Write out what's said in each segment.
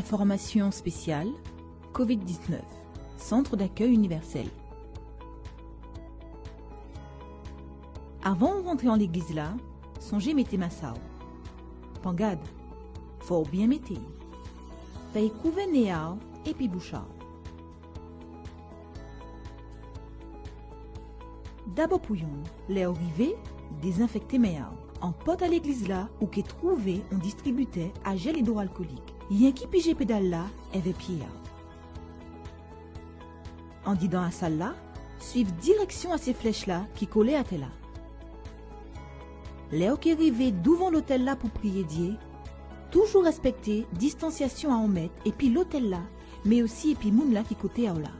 Information spéciale COVID-19, Centre d'accueil universel. Avant de rentrer en l'église là, songez mettez ma sao. Pangade, faut bien mettre. Paye couvert néa et puis bouchard. D'abord pouillon, les arrivés, désinfecter méa. En pote à l'église là, ou qu'est trouvé, on distribuait à gel hydroalcoolique. Y'en qui pige pédale là, avait pied. En dit dans la salle là, suivre direction à ces flèches là qui collaient à tel là. Les qui arrivaient devant l'hôtel là pour prier Dieu, toujours respecter distanciation à 1 mètre et puis l'hôtel là, mais aussi et puis moun là qui côté à là.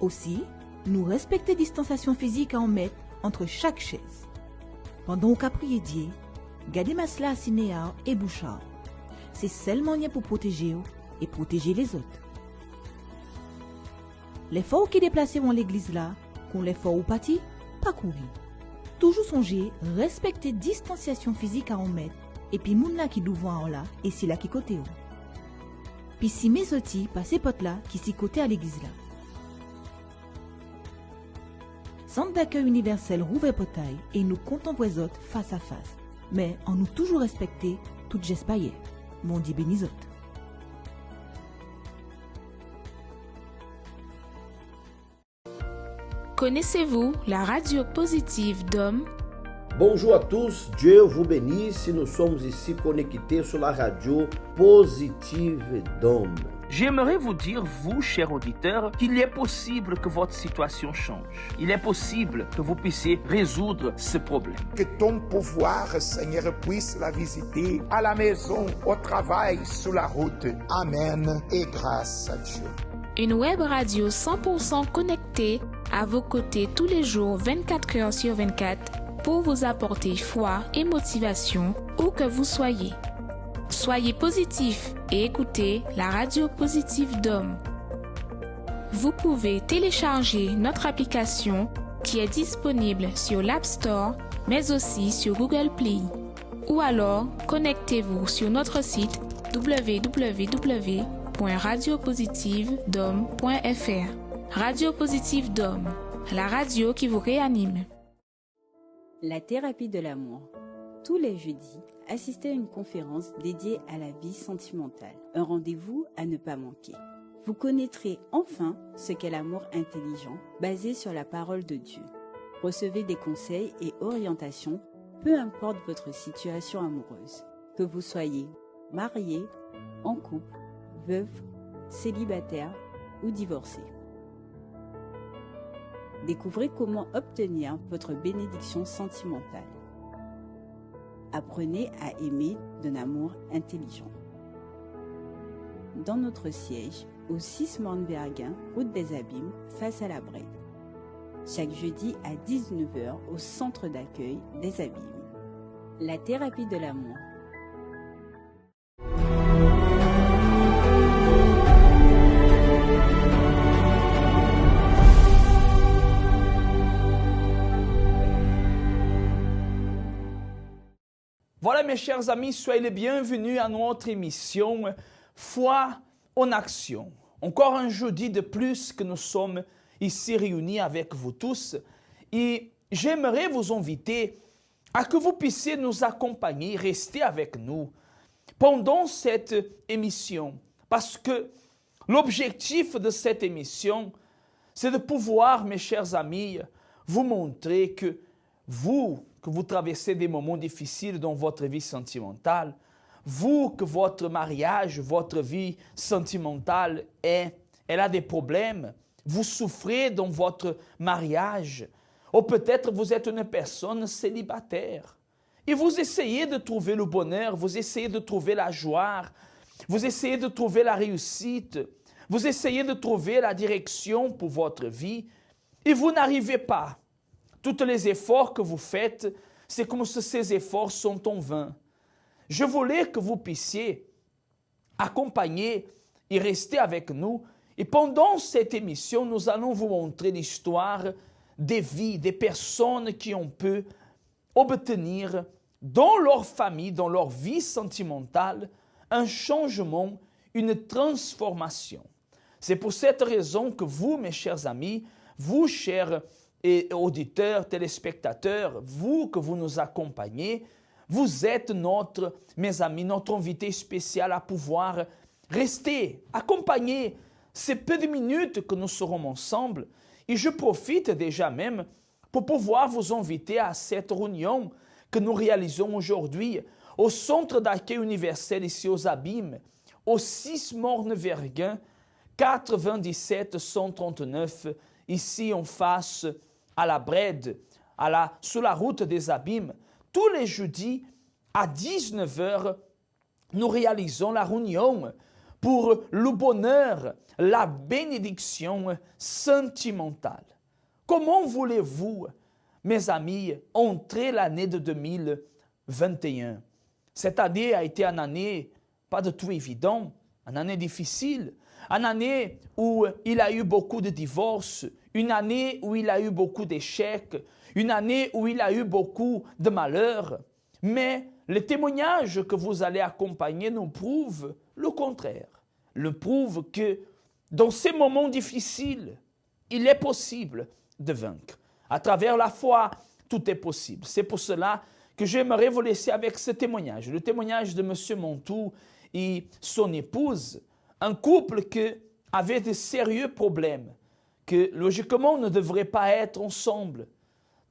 Aussi, nous respecter distanciation physique à 1 mètre entre chaque chaise. Pendant qu'on prier Dieu, gardez masla à cinéa et bouchard. C'est seulement rien pour protéger et protéger les autres. Les forts qui déplaceront l'église là, qu'on les forts ou parti, pas courir. Toujours songer, respecter distanciation physique à 1 mètre, et puis moun là qui devant là, et c'est là qui côté haut. Puis si mes outils, pas ces potes là, qui s'y côté à l'église là. Centre d'accueil universel rouvre potaille, et nous comptons pour les autres face à face. Mais en nous toujours respecter, toute geste paillée. Mon dit bénisot. Connaissez-vous la radio positive d'Homme? Bonjour à tous, Dieu vous bénisse. Nous sommes ici connectés sur la radio positive d'Homme. J'aimerais vous dire, vous, chers auditeurs, qu'il est possible que votre situation change. Il est possible que vous puissiez résoudre ce problème. Que ton pouvoir, Seigneur, puisse la visiter à la maison, au travail, sur la route. Amen et grâce à Dieu. Une web radio 100% connectée à vos côtés tous les jours, 24 heures sur 24, pour vous apporter foi et motivation où que vous soyez. Soyez positifs et écoutez la radio positive d'Homme. Vous pouvez télécharger notre application qui est disponible sur l'App Store, mais aussi sur Google Play. Ou alors, connectez-vous sur notre site www.radiopositivedhomme.fr. Radio Positive d'Homme, la radio qui vous réanime. La thérapie de l'amour. Tous les jeudis, assistez à une conférence dédiée à la vie sentimentale. Un rendez-vous à ne pas manquer. Vous connaîtrez enfin ce qu'est l'amour intelligent, basé sur la parole de Dieu. Recevez des conseils et orientations, peu importe votre situation amoureuse. Que vous soyez marié, en couple, veuve, célibataire ou divorcé. Découvrez comment obtenir votre bénédiction sentimentale. Apprenez à aimer d'un amour intelligent. Dans notre siège, au 6 Mornbergen, route des Abîmes, face à la Brède. Chaque jeudi à 19h au centre d'accueil des Abîmes. La thérapie de l'amour. Voilà mes chers amis, soyez les bienvenus à notre émission Foi en action. Encore un jeudi de plus que nous sommes ici réunis avec vous tous et j'aimerais vous inviter à que vous puissiez nous accompagner, rester avec nous pendant cette émission parce que l'objectif de cette émission, c'est de pouvoir, mes chers amis, vous montrer que vous traversez des moments difficiles dans votre vie sentimentale, vous, que votre mariage, votre vie sentimentale, elle a des problèmes, vous souffrez dans votre mariage, ou peut-être vous êtes une personne célibataire, et vous essayez de trouver le bonheur, vous essayez de trouver la joie, vous essayez de trouver la réussite, vous essayez de trouver la direction pour votre vie, et vous n'arrivez pas. Tous les efforts que vous faites, c'est comme si ces efforts sont en vain. Je voulais que vous puissiez accompagner et rester avec nous. Et pendant cette émission, nous allons vous montrer l'histoire des vies, des personnes qui ont pu obtenir dans leur famille, dans leur vie sentimentale, un changement une transformation. C'est pour cette raison que vous, mes chers amis, vous, chers auditeurs, téléspectateurs, vous que vous nous accompagnez, vous êtes mes amis, notre invité spécial à pouvoir rester, accompagner ces peu de minutes que nous serons ensemble. Et je profite déjà même pour pouvoir vous inviter à cette réunion que nous réalisons aujourd'hui au Centre d'accueil universel ici aux Abîmes, au 6 Morne-Verguin, 97 139, ici en face à la Brède, sur la route des Abîmes. Tous les jeudis à 19h, nous réalisons la réunion pour le bonheur, la bénédiction sentimentale. Comment voulez-vous, mes amis, entrer l'année de 2021? Cette année a été une année pas de tout évident, une année difficile, une année où il y a eu beaucoup de divorces, une année où il y a eu beaucoup d'échecs, une année où il y a eu beaucoup de malheurs. Mais les témoignages que vous allez accompagner nous prouvent le contraire. Le prouvent que dans ces moments difficiles, il est possible de vaincre. À travers la foi, tout est possible. C'est pour cela que j'aimerais vous laisser avec ce témoignage. Le témoignage de M. Montou et son épouse, un couple qui avait de sérieux problèmes, que logiquement ne devrait pas être ensemble.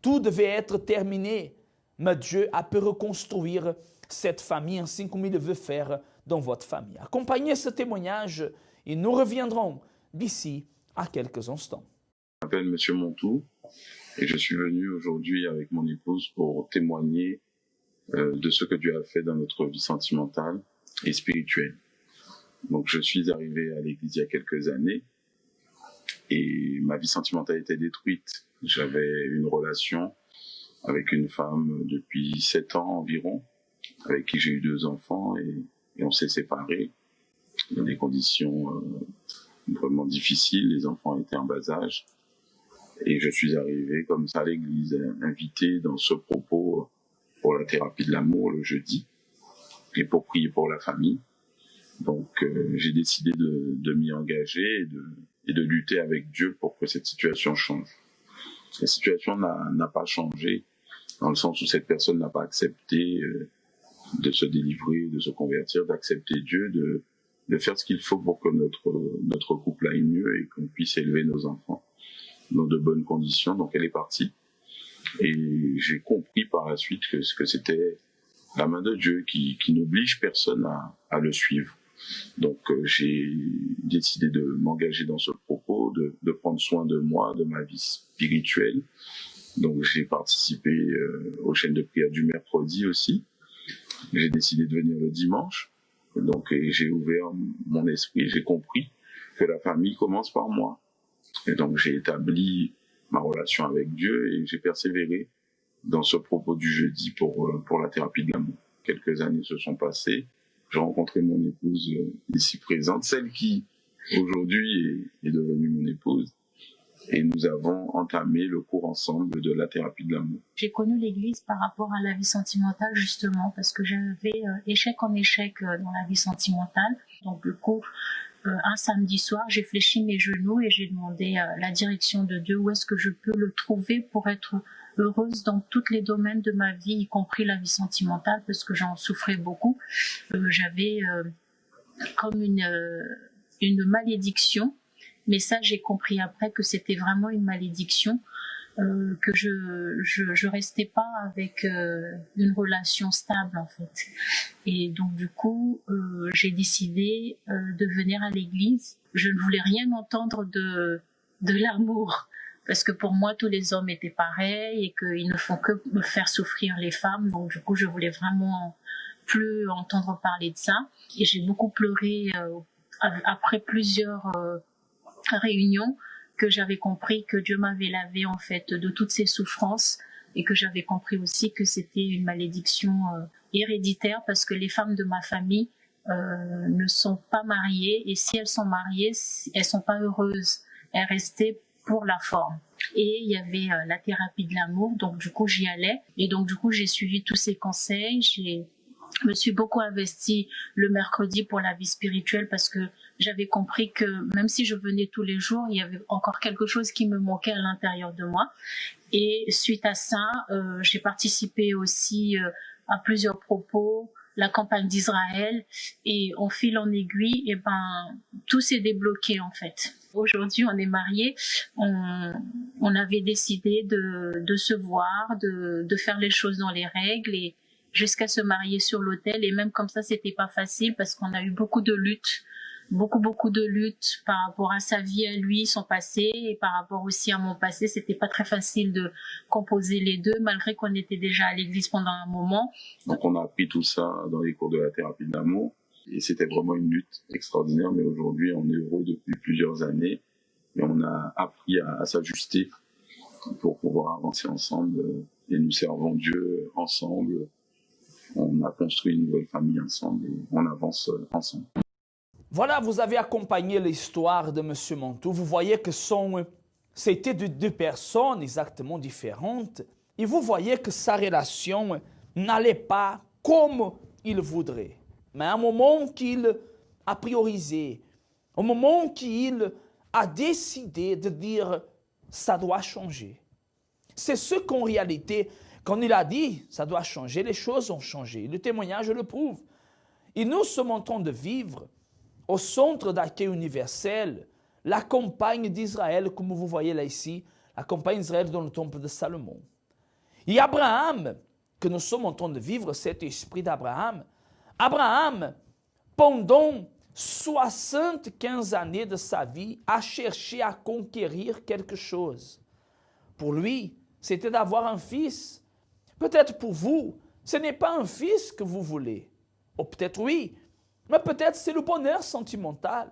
Tout devait être terminé, mais Dieu a pu reconstruire cette famille ainsi comme il veut faire dans votre famille. Accompagnez ce témoignage et nous reviendrons d'ici à quelques instants. Je m'appelle M. Montou et je suis venu aujourd'hui avec mon épouse pour témoigner de ce que Dieu a fait dans notre vie sentimentale et spirituelle. Donc je suis arrivé à l'église il y a quelques années et ma vie sentimentale était détruite. J'avais une relation avec une femme depuis 7 ans environ, avec qui j'ai eu 2 enfants et on s'est séparés dans des conditions vraiment difficiles. Les enfants étaient en bas âge et je suis arrivé comme ça à l'église, invité dans ce propos pour la thérapie de l'amour le jeudi et pour prier pour la famille. Donc j'ai décidé de m'y engager et de lutter avec Dieu pour que cette situation change. La situation n'a pas changé dans le sens où cette personne n'a pas accepté de se délivrer, de se convertir, d'accepter Dieu, de faire ce qu'il faut pour que notre couple aille mieux et qu'on puisse élever nos enfants dans de bonnes conditions. Donc elle est partie et j'ai compris par la suite que c'était la main de Dieu qui n'oblige personne à le suivre. Donc j'ai décidé de m'engager dans ce propos, de prendre soin de moi, de ma vie spirituelle. Donc j'ai participé aux chaînes de prière du mercredi aussi. J'ai décidé de venir le dimanche. Donc j'ai ouvert mon esprit, j'ai compris que la famille commence par moi. Et donc j'ai établi ma relation avec Dieu et j'ai persévéré dans ce propos du jeudi pour la thérapie de l'amour. Quelques années se sont passées. J'ai rencontré mon épouse ici présente, celle qui aujourd'hui est devenue mon épouse. Et nous avons entamé le cours ensemble de la thérapie de l'amour. J'ai connu l'Église par rapport à la vie sentimentale justement parce que j'avais échec en échec dans la vie sentimentale. Donc du coup, un samedi soir, j'ai fléchi mes genoux et j'ai demandé la direction de Dieu, où est-ce que je peux le trouver pour être heureuse dans tous les domaines de ma vie, y compris la vie sentimentale, parce que j'en souffrais beaucoup. J'avais comme une malédiction, mais ça j'ai compris après que c'était vraiment une malédiction, que je restais pas avec une relation stable en fait. Et donc du coup j'ai décidé de venir à l'église. Je ne voulais rien entendre de l'amour, parce que pour moi tous les hommes étaient pareils et qu'ils ne font que me faire souffrir les femmes. Donc du coup je voulais vraiment plus entendre parler de ça, et j'ai beaucoup pleuré après plusieurs réunions, que j'avais compris que Dieu m'avait lavé en fait de toutes ces souffrances, et que j'avais compris aussi que c'était une malédiction héréditaire, parce que les femmes de ma famille ne sont pas mariées, et si elles sont mariées, elles sont pas heureuses, elles restaient pour la forme. Et il y avait la thérapie de l'amour, donc du coup j'y allais, et donc du coup j'ai suivi tous ces conseils, Je me suis beaucoup investie le mercredi pour la vie spirituelle parce que j'avais compris que même si je venais tous les jours, il y avait encore quelque chose qui me manquait à l'intérieur de moi. Et suite à ça, j'ai participé aussi à plusieurs propos, la campagne d'Israël, et en fil en aiguille, et ben tout s'est débloqué en fait. Aujourd'hui, on est mariés, on avait décidé de se voir, de faire les choses dans les règles et jusqu'à se marier sur l'autel. Et même comme ça, c'était pas facile parce qu'on a eu beaucoup de luttes, beaucoup de luttes par rapport à sa vie à lui, son passé, et par rapport aussi à mon passé. C'était pas très facile de composer les deux, malgré qu'on était déjà à l'église pendant un moment. Donc on a appris tout ça dans les cours de la thérapie de l'amour. Et c'était vraiment une lutte extraordinaire. Mais aujourd'hui, on est heureux depuis plusieurs années. Et on a appris à s'ajuster pour pouvoir avancer ensemble. Et nous servons Dieu ensemble. On a construit une nouvelle famille ensemble et on avance ensemble. Voilà, vous avez accompagné l'histoire de M. Montou. Vous voyez que c'était deux personnes exactement différentes. Et vous voyez que sa relation n'allait pas comme il voudrait. Mais à un moment qu'il a priorisé, au moment qu'il a décidé de dire « ça doit changer ». C'est ce qu'en réalité, quand il a dit « ça doit changer », les choses ont changé. Le témoignage le prouve. Et nous sommes en train de vivre au centre d'accueil universel la campagne d'Israël, comme vous voyez là ici, la campagne d'Israël dans le temple de Salomon. Et Abraham, que nous sommes en train de vivre cet esprit d'Abraham, Abraham, pendant 75 années de sa vie, a cherché à conquérir quelque chose. Pour lui, c'était d'avoir un fils. Peut-être pour vous, ce n'est pas un fils que vous voulez. Ou peut-être oui, mais peut-être c'est le bonheur sentimental.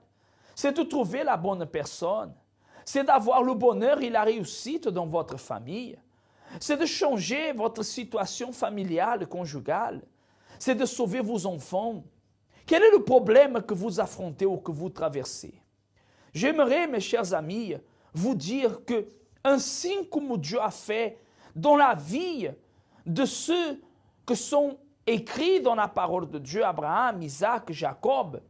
C'est de trouver la bonne personne. C'est d'avoir le bonheur et la réussite dans votre famille. C'est de changer votre situation familiale, conjugale. C'est de sauver vos enfants. Quel est le problème que vous affrontez ou que vous traversez? J'aimerais, mes chers amis, vous dire que un signe comme Dieu a fait dans la vie de ceux qui sont écrits dans la parole de Dieu, Abraham, Isaac, Jacob,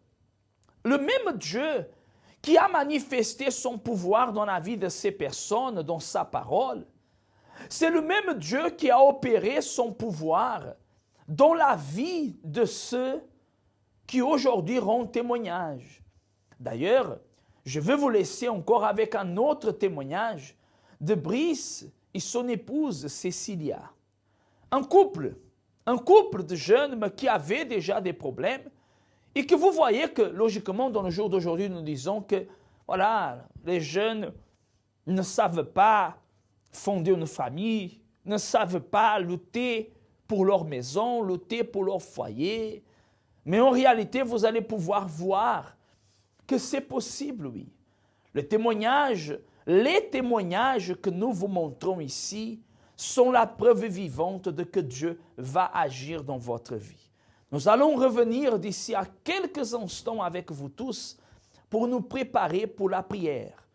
le même Dieu qui a manifesté son pouvoir dans la vie de ces personnes, dans sa parole, c'est le même Dieu qui a opéré son pouvoir dans la vie de ceux qui aujourd'hui rendent témoignage. D'ailleurs, je veux vous laisser encore avec un autre témoignage de Brice et son épouse Cécilia. Un couple de jeunes mais qui avaient déjà des problèmes et que vous voyez que, logiquement, dans le jour d'aujourd'hui, nous disons que, voilà, les jeunes ne savent pas fonder une famille, ne savent pas lutter pour leur maison, lutter pour leur foyer. Mais en réalité, vous allez pouvoir voir que c'est possible, oui. Les témoignages que nous vous montrons ici sont la preuve vivante de que Dieu va agir dans votre vie. Nous allons revenir d'ici à quelques instants avec vous tous pour nous préparer pour la prière.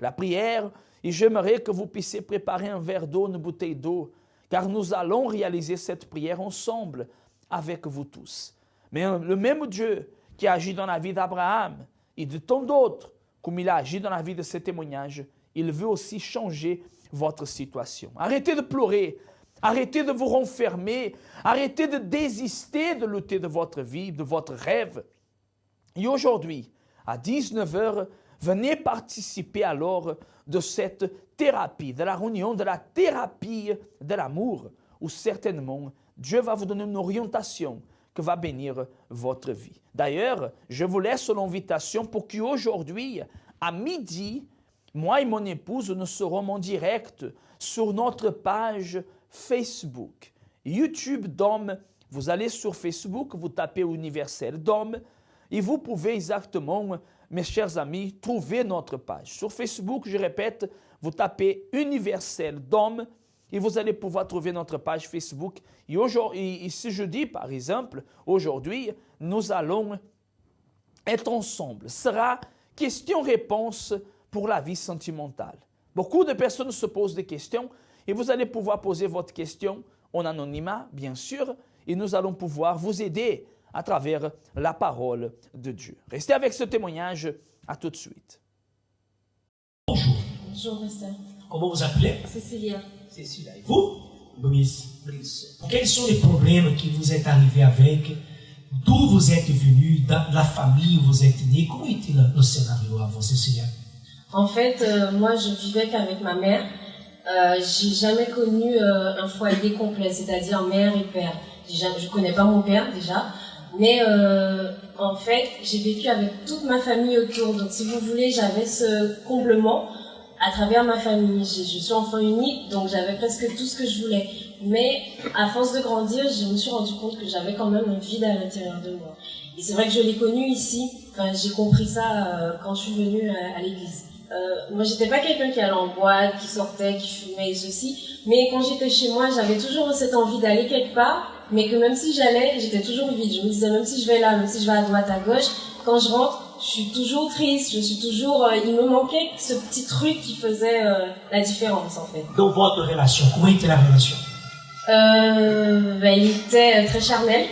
La prière, et j'aimerais que vous puissiez préparer un verre d'eau, une bouteille d'eau, car nous allons réaliser cette prière ensemble avec vous tous. Mais le même Dieu qui agit dans la vie d'Abraham et de tant d'autres, comme il a agi dans la vie de ces témoignages, il veut aussi changer votre situation. Arrêtez de pleurer, arrêtez de vous renfermer, arrêtez de désister de lutter de votre vie, de votre rêve. Et aujourd'hui, à 19h, venez participer alors de cette thérapie, de la réunion de la thérapie de l'amour, où certainement Dieu va vous donner une orientation qui va bénir votre vie. D'ailleurs, je vous laisse l'invitation pour qu'aujourd'hui, à midi, moi et mon épouse, nous serons en direct sur notre page Facebook. YouTube Dôme, vous allez sur Facebook, vous tapez Universel Dôme et vous pouvez exactement, mes chers amis, trouver notre page. Sur Facebook, je répète, vous tapez Universel Dôme et vous allez pouvoir trouver notre page Facebook. Et ce jeudi, par exemple, aujourd'hui, nous allons être ensemble. Ce sera question-réponse pour la vie sentimentale. Beaucoup de personnes se posent des questions et vous allez pouvoir poser votre question en anonymat, bien sûr, et nous allons pouvoir vous aider à travers la parole de Dieu. Restez avec ce témoignage. À tout de suite. Bonjour. Bonjour, pasteur. Comment vous appelez? Cécilia. Cécilia. Et vous? Brice. Brice. Quels sont les problèmes qui vous êtes arrivés avec? D'où vous êtes venu? Dans la famille où vous êtes né? Comment était le scénario avant, Cécilia? En fait, moi, je vivais qu'avec ma mère. J'ai jamais connu un foyer complet, c'est-à-dire mère et père. Je connais pas mon père déjà, mais en fait, j'ai vécu avec toute ma famille autour. Donc, si vous voulez, j'avais ce comblement à travers ma famille. Je suis enfant unique, donc j'avais presque tout ce que je voulais. Mais à force de grandir, je me suis rendu compte que j'avais quand même un vide à l'intérieur de moi. Et c'est vrai que je l'ai connu ici. Enfin, j'ai compris ça quand je suis venue à l'église. Moi, j'étais pas quelqu'un qui allait en boîte, qui sortait, qui fumait et ceci. Mais quand j'étais chez moi, j'avais toujours cette envie d'aller quelque part. Mais que même si j'allais, j'étais toujours vide. Je me disais, même si je vais là, même si je vais à droite, à gauche, quand je rentre, je suis toujours triste, je suis toujours... il me manquait ce petit truc qui faisait la différence, en fait. Dans votre relation, comment était la relation? Elle était très charnelle.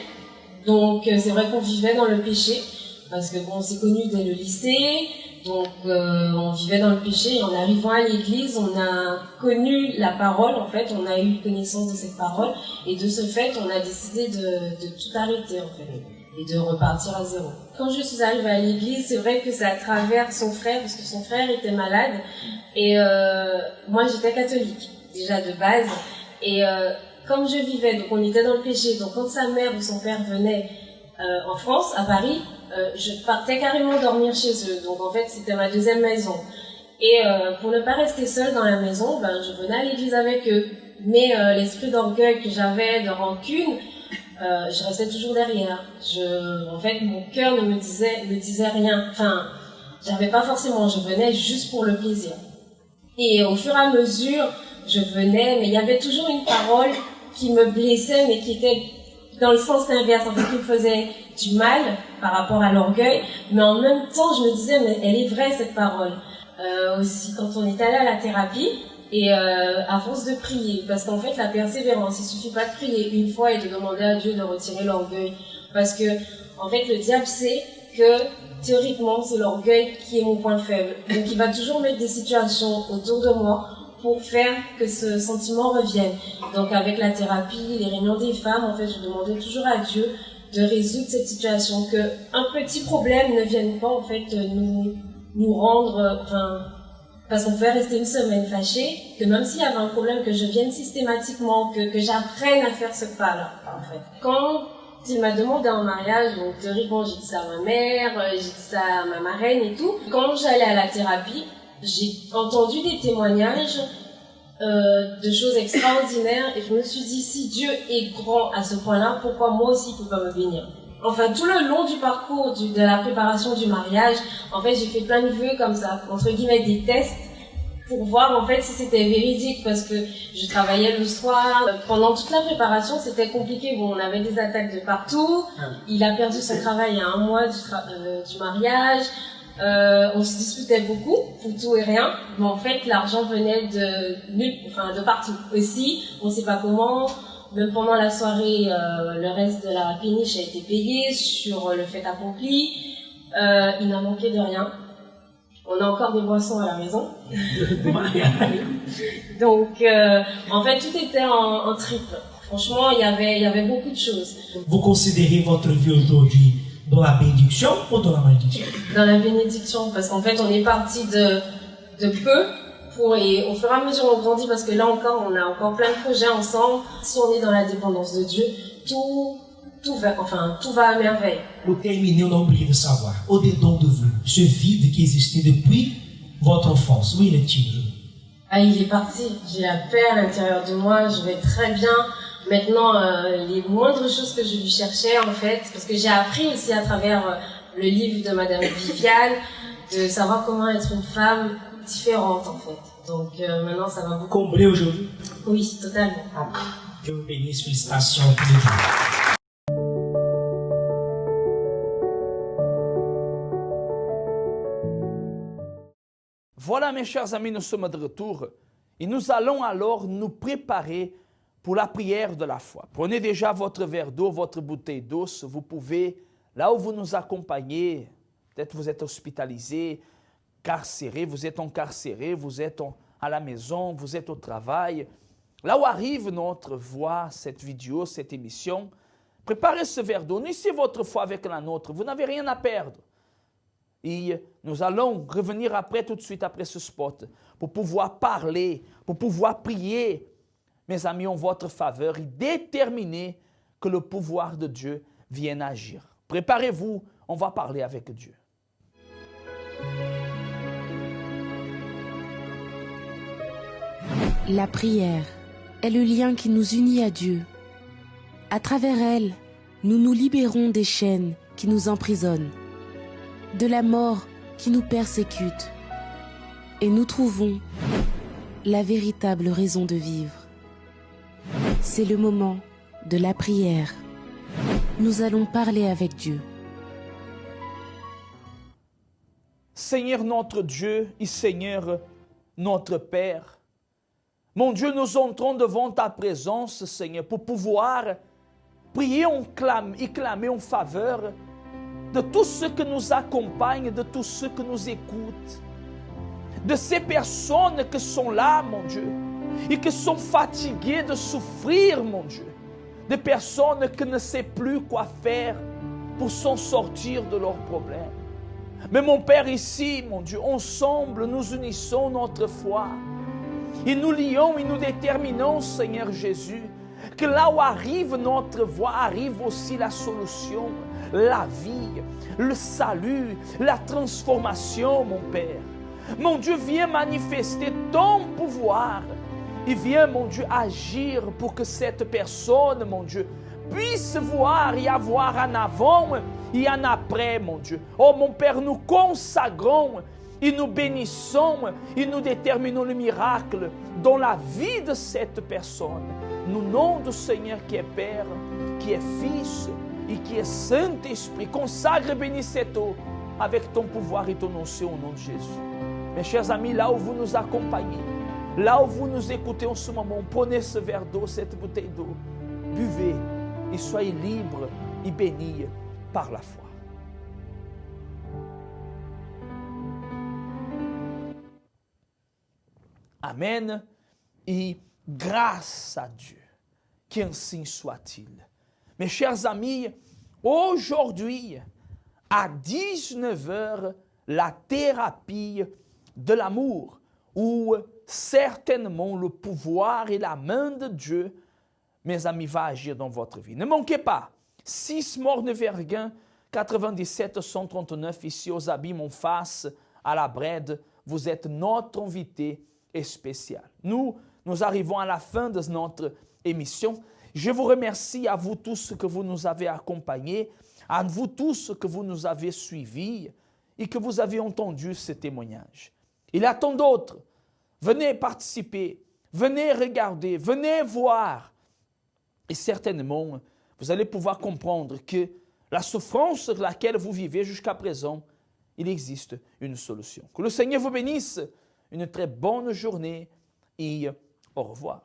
Donc, c'est vrai qu'on vivait dans le péché. Parce que, bon, on s'est connus dès le lycée. Donc, on vivait dans le péché. Et en arrivant à l'église, on a connu la parole, en fait. On a eu connaissance de cette parole. Et de ce fait, on a décidé de tout arrêter, en fait. Et de repartir à zéro. Quand je suis arrivée à l'église, c'est vrai que c'est à travers son frère, parce que son frère était malade. Et moi, j'étais catholique, déjà de base. Et comme je vivais, donc on était dans le péché. Donc quand sa mère ou son père venait en France, à Paris, je partais carrément dormir chez eux. Donc en fait, c'était ma deuxième maison. Et pour ne pas rester seule dans la maison, je venais à l'église avec eux. Mais l'esprit d'orgueil que j'avais, de rancune, je restais toujours derrière. En fait, mon cœur ne me disait rien. Enfin, j'avais pas forcément, je venais juste pour le plaisir. Et au fur et à mesure, je venais, mais il y avait toujours une parole qui me blessait, mais qui était dans le sens inverse, en fait, qui me faisait du mal par rapport à l'orgueil. Mais en même temps, je me disais, mais elle est vraie, cette parole. Aussi, quand on est allé à la thérapie, et à force de prier, parce qu'en fait la persévérance, il suffit pas de prier une fois et de demander à Dieu de retirer l'orgueil, parce que en fait le diable sait que théoriquement c'est l'orgueil qui est mon point faible, donc il va toujours mettre des situations autour de moi pour faire que ce sentiment revienne. Donc avec la thérapie, les réunions des femmes, en fait je demandais toujours à Dieu de résoudre cette situation, que un petit problème ne vienne pas en fait nous rendre, parce qu'on pouvait rester une semaine fâchée, que même s'il y avait un problème, que je vienne systématiquement, que j'apprenne à faire ce pas-là, en fait. Quand il m'a demandé en mariage, donc théoriquement j'ai dit ça à ma mère, j'ai dit ça à ma marraine et tout. Quand j'allais à la thérapie, j'ai entendu des témoignages de choses extraordinaires et je me suis dit, si Dieu est grand à ce point-là, pourquoi moi aussi il peut pas me bénir? Enfin, tout le long du parcours de la préparation du mariage, en fait, j'ai fait plein de vœux comme ça, entre guillemets des tests, pour voir en fait si c'était véridique, parce que je travaillais le soir. Pendant toute la préparation, c'était compliqué. Bon, on avait des attaques de partout. Il a perdu son travail il y a 1 mois du mariage. On se disputait beaucoup pour tout et rien, mais en fait, l'argent venait de partout. Aussi, on sait pas comment. Même pendant la soirée, le reste de la péniche a été payé sur le fait accompli. Il n'a manqué de rien. On a encore des boissons à la maison. Donc, en fait, tout était en triple. Franchement, il y avait beaucoup de choses. Vous considérez votre vie aujourd'hui dans la bénédiction ou dans la malédiction? Dans la bénédiction, parce qu'en fait, on est parti de peu. Et au fur et à mesure on grandit, parce que là encore on a encore plein de projets ensemble. Si on est dans la dépendance de Dieu, tout va à merveille. Pour terminer, on a oublié de savoir, au-dedans de vous, ce vide qui existait depuis votre enfance, où il est-il? Il est parti. J'ai la paix à l'intérieur de moi, je vais très bien. Maintenant, les moindres choses que je lui cherchais en fait, parce que j'ai appris aussi à travers le livre de Madame Viviane, de savoir comment être une femme différente en fait. Donc maintenant ça va vous combler aujourd'hui. Oui, totalement. Dieu vous bénisse, félicitations tous les deux. Voilà mes chers amis, nous sommes de retour et nous allons alors nous préparer pour la prière de la foi. Prenez déjà votre verre d'eau, votre bouteille d'eau. Vous pouvez, là où vous nous accompagnez, peut-être vous êtes hospitalisé, carcéré, vous êtes encarcéré, vous êtes à la maison, vous êtes au travail. Là où arrive notre voix, cette vidéo, cette émission, préparez ce verre d'eau, unissez votre foi avec la nôtre, vous n'avez rien à perdre. Et nous allons revenir après, tout de suite après ce spot, pour pouvoir parler, pour pouvoir prier, mes amis, en votre faveur et déterminer que le pouvoir de Dieu vienne agir. Préparez-vous, on va parler avec Dieu. La prière est le lien qui nous unit à Dieu. À travers elle, nous nous libérons des chaînes qui nous emprisonnent, de la mort qui nous persécute, et nous trouvons la véritable raison de vivre. C'est le moment de la prière. Nous allons parler avec Dieu. Seigneur notre Dieu et Seigneur notre Père, mon Dieu, nous entrons devant ta présence, Seigneur, pour pouvoir prier et clamer en faveur de tous ceux qui nous accompagnent, de tous ceux qui nous écoutent, de ces personnes qui sont là, mon Dieu, et qui sont fatiguées de souffrir, mon Dieu, des personnes qui ne savent plus quoi faire pour s'en sortir de leurs problèmes. Mais mon Père, ici, mon Dieu, ensemble, nous unissons notre foi et nous lions et nous déterminons, Seigneur Jésus, que là où arrive notre voix, arrive aussi la solution, la vie, le salut, la transformation, mon Père. Mon Dieu, viens manifester ton pouvoir et viens, mon Dieu, agir pour que cette personne, mon Dieu, puisse voir et avoir un avant et un après, mon Dieu. Oh, mon Père, nous consacrons et nous bénissons et nous déterminons le miracle dans la vie de cette personne. Nous, nom du Seigneur qui est Père, qui est Fils et qui est Saint-Esprit, consacre et bénis cette eau avec ton pouvoir et ton nom au nom de Jésus. Mes chers amis, là où vous nous accompagnez, là où vous nous écoutez en ce moment, prenez ce verre d'eau, cette bouteille d'eau, buvez et soyez libres et bénis par la foi. Amen. Et grâce à Dieu, qu'ainsi soit-il. Mes chers amis, aujourd'hui, à 19h, la thérapie de l'amour, où certainement le pouvoir et la main de Dieu, mes amis, va agir dans votre vie. Ne manquez pas, 6 Morne-Verguin, 97 139, ici aux Abîmes en face, à la Brède, vous êtes notre invité spécial. Nous arrivons à la fin de notre émission. Je vous remercie à vous tous que vous nous avez accompagnés, à vous tous que vous nous avez suivis et que vous avez entendu ce témoignage. Il y a tant d'autres. Venez participer, venez regarder, venez voir. Et certainement, vous allez pouvoir comprendre que la souffrance sur laquelle vous vivez jusqu'à présent, il existe une solution. Que le Seigneur vous bénisse. Une très bonne journée et au revoir.